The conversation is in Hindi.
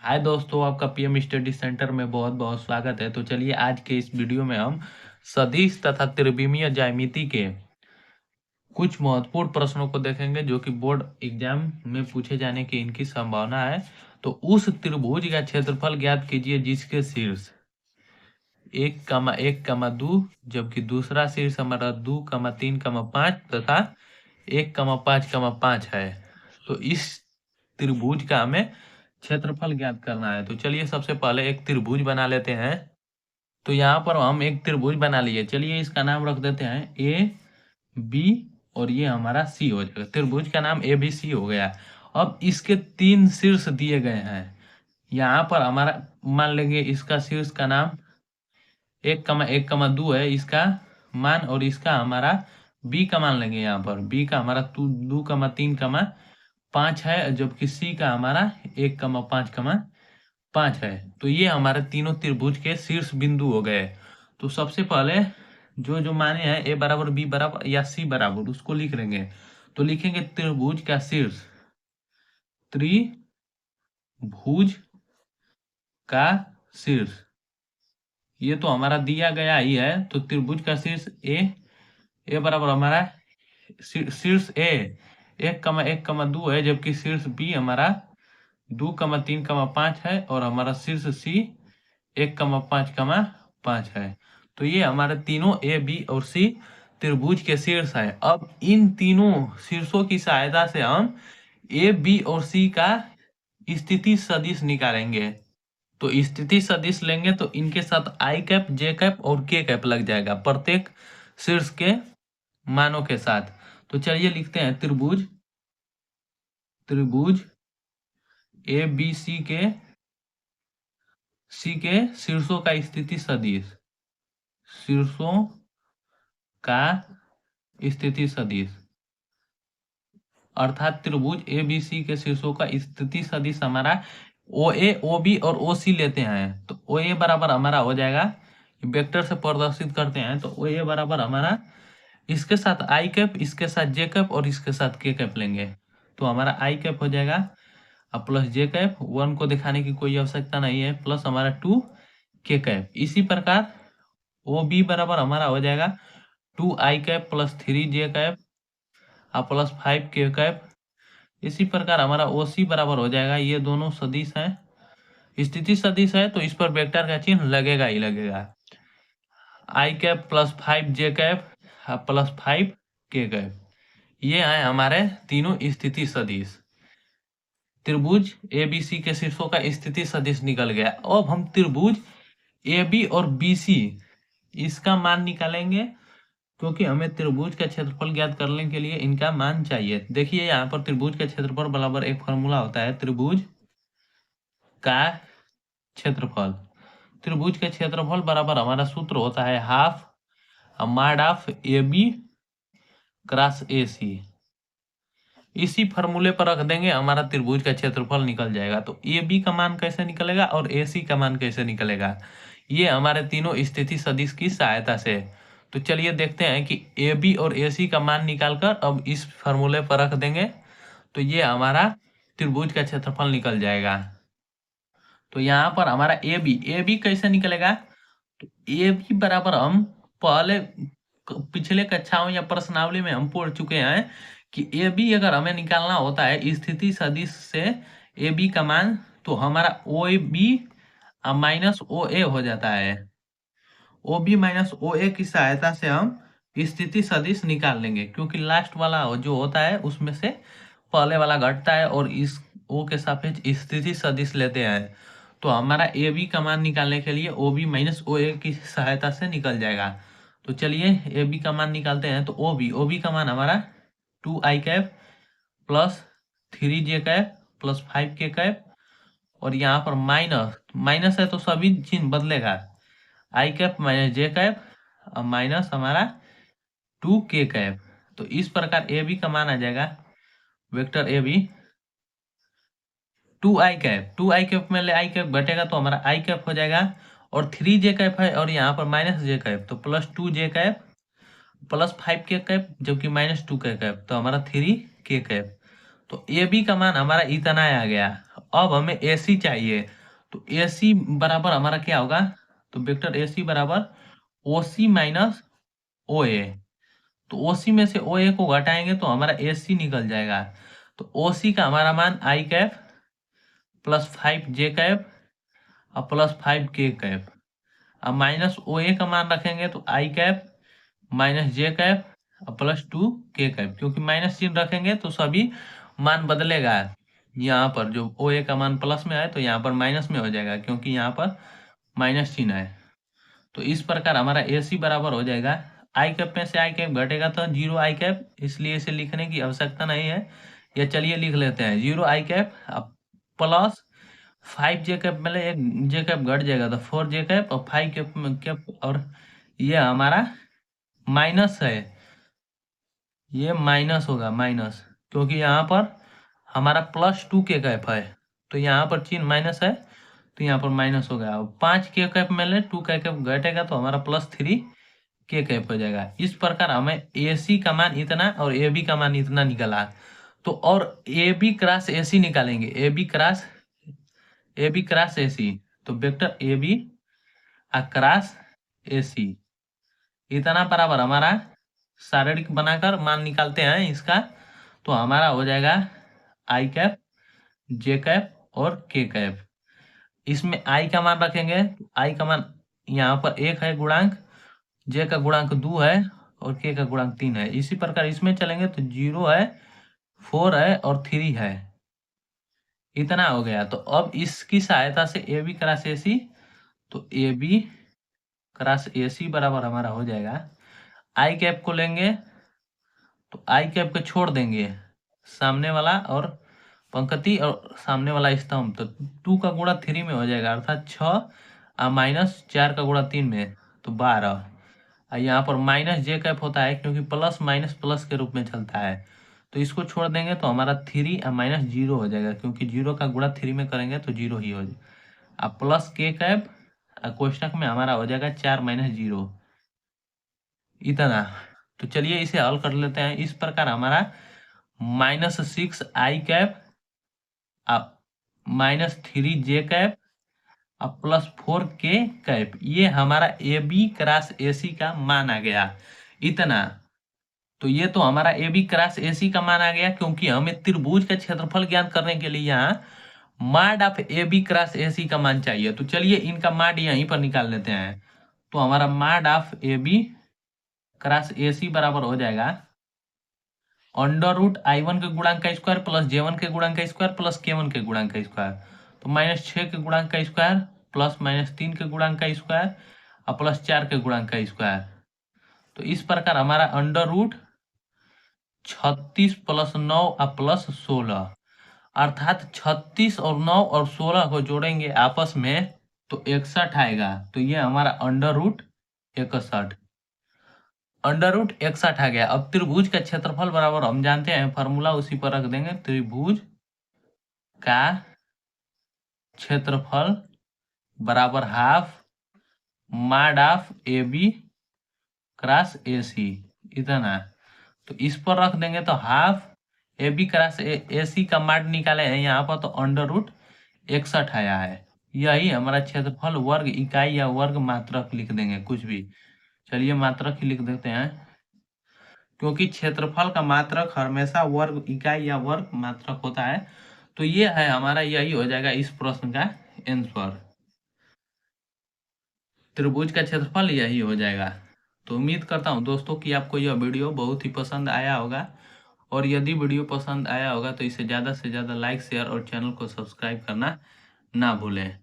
हाय दोस्तों, आपका पीएम स्टडी सेंटर में बहुत बहुत स्वागत है। तो चलिए आज के इस वीडियो में हम सदिश तथा त्रिविमीय ज्यामिति के कुछ महत्वपूर्ण प्रश्नों को देखेंगे जो कि बोर्ड एग्जाम में पूछे जाने की इनकी संभावना है। तो उस त्रिभुज का क्षेत्रफल ज्ञात कीजिए जिसके शीर्ष 1,1,2 जबकि दूसरा शीर्ष हमारा 2,3,5 तथा 1,5,5 है। तो इस त्रिभुज का हमें क्षेत्रफल ज्ञात करना है। तो चलिए सबसे पहले एक त्रिभुज बना लेते हैं। तो यहाँ पर हम एक त्रिभुज बना लिए। चलिए इसका नाम रख देते हैं ए बी और ये हमारा सी हो जाएगा। त्रिभुज का नाम ए बी सी हो गया। अब इसके 3 शीर्ष दिए गए हैं। यहाँ पर हमारा मान लेंगे इसका शीर्ष का नाम 1,1,2 है इसका मान, और इसका हमारा बी का मान लेंगे। यहाँ पर बी का हमारा 2,3,5 है, जबकि सी का हमारा 1,5,5 है। तो ये हमारे तीनों त्रिभुज के शीर्ष बिंदु हो गए। तो सबसे पहले जो जो माने हैं ए बराबर बी बराबर या सी बराबर उसको लिख लेंगे। तो लिखेंगे त्रिभुज का शीर्ष, त्रिभुज का शीर्ष, ये तो हमारा दिया गया ही है। तो त्रिभुज का शीर्ष ए बराबर हमारा शीर्ष ए 1,1,2 है, जबकि शीर्ष बी हमारा 2,3,5 है और हमारा शीर्ष सी 1,5,5 है। तो ये हमारे तीनों ए बी और सी त्रिभुज के शीर्ष है। अब इन तीनों शीर्षों की सहायता से हम ए बी और सी का स्थिति सदिश निकालेंगे। तो स्थिति सदिश लेंगे तो इनके साथ आई कैप, जे कैप और के कैप लग जाएगा प्रत्येक शीर्ष के मानों के साथ। तो चलिए लिखते हैं त्रिभुज ए बी सी के शीर्षों का स्थिति सदिश, शीर्षों का स्थिति सदिश, अर्थात त्रिभुज ए बी सी के शीर्षों का स्थिति सदिश हमारा ओ ए, ओ बी और ओ सी लेते हैं। तो ओ ए बराबर हमारा हो जाएगा, वेक्टर से प्रदर्शित करते हैं। तो ओ ए बराबर हमारा इसके साथ आई कैप, इसके साथ जे कैप और इसके साथ के कैप लेंगे। तो हमारा आई कैप हो जाएगा अब प्लस जे कैप, 1 को दिखाने की कोई आवश्यकता नहीं है, प्लस हमारा 2 के कैप। इसी प्रकार ओ बी बराबर हमारा हो जाएगा 2 I cap plus 3 J cap और प्लस 5 के कैप। इसी प्रकार हमारा ओ सी बराबर हो जाएगा, ये दोनों सदिश हैं, स्थिति सदिश है, तो इस पर वेक्टर का चिन्ह लगेगा ही लगेगा। आई कैप प्लस 5 जे कैप प्लस 5 के कैप, ये है हमारे तीनों स्थिति सदिश। त्रिभुज ए बी सी के शीर्षों का स्थिति सदिश निकल गया। अब हम त्रिभुज ए बी और बी सी इसका मान निकालेंगे, क्योंकि हमें त्रिभुज का क्षेत्रफल ज्ञात करने के लिए इनका मान चाहिए। देखिए यहाँ पर त्रिभुज का क्षेत्रफल बराबर एक फॉर्मूला होता है त्रिभुज का क्षेत्रफल। त्रिभुज का क्षेत्रफल बराबर हमारा सूत्र होता है half mod of A B cross A C. इसी फॉर्मूले पर रख देंगे, हमारा त्रिभुज का क्षेत्रफल निकल जाएगा। तो ए बी का मान कैसे निकलेगा और ए सी का मान कैसे निकलेगा, ये हमारे तीनों स्थिति सदिश की सहायता से। तो चलिए देखते हैं कि ए बी और ए सी का मान निकालकर अब इस फॉर्मूले पर रख देंगे तो ये हमारा त्रिभुज का क्षेत्रफल निकल जाएगा। तो यहाँ पर हमारा ए बी कैसे निकलेगा, तो ए बी बराबर हम पहले पिछले कक्षाओं या प्रश्नावली में हम पढ़ चुके हैं कि ए बी अगर हमें निकालना होता है स्थिति सदिश से ए बी का मान, तो हमारा ओ बी माइनस ओ ए हो जाता है। ओ बी माइनस ओ ए की सहायता से हम स्थिति सदिश निकाल लेंगे, क्योंकि लास्ट वाला जो होता है उसमें से पहले वाला घटता है और इस ओ के सापेक्ष स्थिति सदिश लेते हैं। तो हमारा ए बी का मान निकालने के लिए ओ बी माइनस ओ ए की सहायता से निकल जाएगा। तो चलिए ए बी का मान निकालते हैं। तो ओ बी का मान हमारा 2 I cap plus 3 J cap plus 5 के कैप, और यहाँ पर माइनस है तो सभी चिन्ह बदलेगा, आई कैप माइनस जे कैप माइनस हमारा 2 के कैप। तो इस प्रकार ए बी का मान आ जाएगा vector A B 2 I cap में ले आई कैप घटेगा तो हमारा आई कैप हो जाएगा, और 3 जे कैप है और यहाँ पर माइनस जे कैप, तो प्लस 2 जे कैप प्लस 5 के कैप जबकि माइनस 2 के कैप, तो हमारा 3 के कैप। तो ए बी का मान हमारा इतना आ गया। अब हमें AC चाहिए, तो AC बराबर हमारा क्या होगा, तो वेक्टर AC बराबर OC माइनस OA। तो OC में से OA को घटाएंगे तो हमारा AC निकल जाएगा। तो OC का हमारा मान I cap plus 5J cap और प्लस 5K कैप। अब माइनस OA का मान रखेंगे तो I cap minus J cap और प्लस 2K कैप, क्योंकि माइनस चिन्ह रखेंगे तो सभी मान बदलेगा। यहाँ पर जो OA का मान प्लस में है तो यहाँ पर माइनस में हो जाएगा, क्योंकि यहाँ पर माइनस चिन्ह है। तो इस प्रकार हमारा AC बराबर हो जाएगा, आई कैप में से आई कैप घटेगा तो 0 आई कैप, इसलिए इसे लिखने की आवश्यकता नहीं है। या चलिए लिख लेते हैं 0 आई कैप प्लस 5J कैप में एक J कैप घट जाएगा तो 4J कैप और 5 कैप और ये हमारा माइनस है, ये माइनस होगा माइनस, क्योंकि यहाँ पर हमारा प्लस 2K कैप है तो यहाँ पर चिन्ह माइनस है तो यहाँ पर माइनस हो गया। 5K कैप में ले 2K कैप घटेगा तो हमारा प्लस 3K कैप हो जाएगा। इस प्रकार हमें AC का मान इतना और AB का मान इतना निकला। तो और AB क्रॉस AC निकालेंगे, AB क्रॉस AC, तो वेक्टर AB क्रॉस AC इतना बराबर हमारा शारीरिक बनाकर मान निकालते हैं इसका, तो हमारा हो जाएगा I कैप J कैप और K कैप। इसमें I का मान रखेंगे, I का मान यहाँ पर 1 है गुणांक, J का गुणांक 2 है और K का गुणांक 3 है। इसी प्रकार इसमें चलेंगे तो 0 है, 4 है और 3 है, इतना हो गया। तो अब इसकी सहायता से AB क्रॉस AC, तो AB क्रॉस AC बराबर हमारा हो जाएगा, आई कैप को लेंगे तो आई कैप को छोड़ देंगे, सामने वाला और पंक्ति और सामने वाला स्तंभ, तो 2 का गुणा 3 में हो जाएगा, अर्थात 6 माइनस 4 का गुणा 3 में तो 12। यहाँ पर माइनस J कैप होता है क्योंकि प्लस माइनस प्लस के रूप में चलता है, तो इसको छोड़ देंगे तो हमारा 3 माइनस 0 हो जाएगा, क्योंकि 0 का गुणा 3 में करेंगे तो 0 ही हो जाएगा। अब प्लस K कैप कोष्टक में हमारा हो जाएगा 4 माइनस 0 इतना। तो चलिए इसे हल कर लेते हैं। इस प्रकार हमारा -6 I cap minus 3J cap plus 4K cap, ये हमारा AB क्रॉस AC का मान आ गया इतना। तो ये तो हमारा AB क्रॉस AC का मान आ गया, क्योंकि हमें त्रिभुज का क्षेत्रफल ज्ञात करने के लिए यहाँ माड ऑफ AB क्रॉस AC का मान चाहिए। तो चलिए इनका माड यहीं पर निकाल लेते हैं। तो हमारा माड ऑफ AB क्रॉस AC बराबर हो जाएगा √I1 के गुणांक का स्क्वायर प्लस J1 के गुणांक का स्क्वायर प्लस K1 के गुणांक का स्क्वायर, तो -6 के गुणांक का स्क्वायर प्लस -3 के गुणांक का स्क्वायर और प्लस 4 के गुणांक का स्क्वायर। तो इस प्रकार हमारा √36 प्लस 9 और प्लस 16, अर्थात 36 और 9 और 16 को जोड़ेंगे आपस में तो 61 आएगा। तो ये हमारा √61 √61 आ गया। अब त्रिभुज का क्षेत्रफल बराबर हम जानते हैं फॉर्मूला, उसी पर रख देंगे, त्रिभुज का क्षेत्रफल बराबर हाफ माड ऑफ AB क्रॉस AC इतना। तो इस पर रख देंगे तो हाफ AB क्रॉस AC का माड निकाले हैं यहाँ पर, तो √61 आया है। यही हमारा क्षेत्रफल वर्ग इकाई या वर्ग मात्रक लिख देंगे कुछ भी। चलिए मात्रक ही लिख देते हैं, क्योंकि क्षेत्रफल का मात्रक हमेशा वर्ग इकाई या वर्ग मात्रक होता है। तो ये है हमारा, यही हो जाएगा इस प्रश्न का आंसर, त्रिभुज का क्षेत्रफल यही हो जाएगा। तो उम्मीद करता हूँ दोस्तों कि आपको यह वीडियो बहुत ही पसंद आया होगा, और यदि वीडियो पसंद आया होगा तो इसे ज़्यादा से ज़्यादा लाइक शेयर और चैनल को सब्सक्राइब करना ना भूलें।